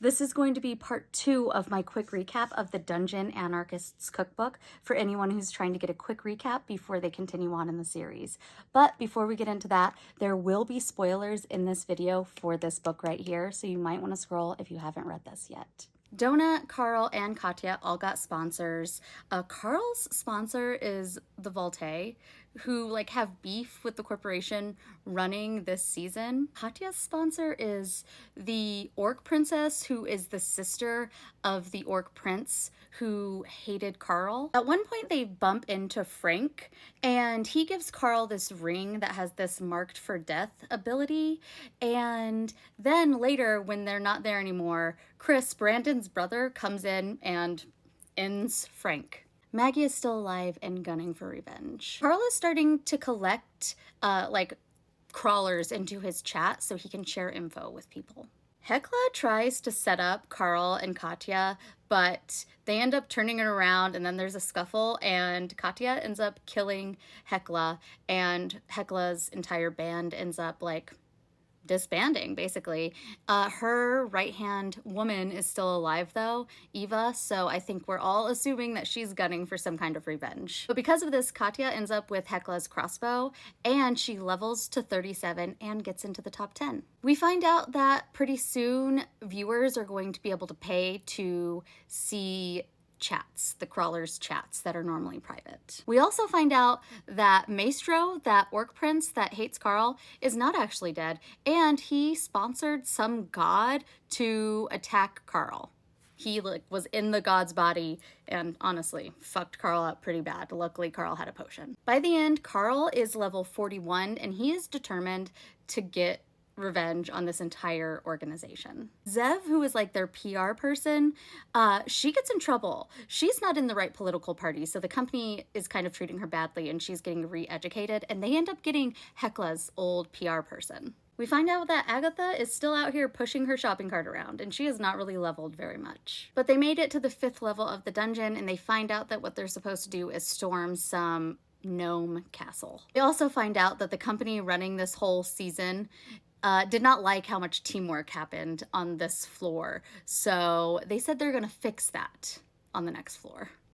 This is going to be part 2 of my quick recap of the Dungeon Anarchist's cookbook for anyone who's trying to get a quick recap before they continue on in the series. But before we get into that, there will be spoilers in this video for this book right here, so you might want to scroll if you haven't read this yet. Donna, Carl, and Katya all got sponsors. Carl's sponsor is the Volte, who have beef with the corporation running this season. Katya's sponsor is the Orc Princess, who is the sister of the Orc Prince who hated Carl. At one point they bump into Frank, and he gives Carl this ring that has this marked for death ability, and then later when they're not there anymore, Chris, Brandon's brother, comes in and ends Frank. Maggie is still alive and gunning for revenge. Carl is starting to collect crawlers into his chat so he can share info with people. Hecla tries to set up Carl and Katya, but they end up turning it around, and then there's a scuffle, and Katya ends up killing Hecla, and Hecla's entire band ends up disbanding, basically. Her right-hand woman is still alive though, Eva, so I think we're all assuming that she's gunning for some kind of revenge. But because of this, Katya ends up with Hecla's crossbow, and she levels to 37 and gets into the top 10. We find out that pretty soon viewers are going to be able to pay to see chats, the crawlers' chats that are normally private. We also find out that Maestro, that Orc Prince that hates Carl, is not actually dead, and he sponsored some god to attack Carl. He was in the god's body and honestly fucked Carl up pretty bad. Luckily, Carl had a potion. By the end, Carl is level 41, and he is determined to get revenge on this entire organization. Zev, who is their PR person, she gets in trouble. She's not in the right political party, so the company is kind of treating her badly, and she's getting re-educated, and they end up getting Hecla's old PR person. We find out that Agatha is still out here pushing her shopping cart around, and she is not really leveled very much. But they made it to the 5th level of the dungeon, and they find out that what they're supposed to do is storm some gnome castle. They also find out that the company running this whole season did not like how much teamwork happened on this floor, so they said they're gonna fix that on the next floor.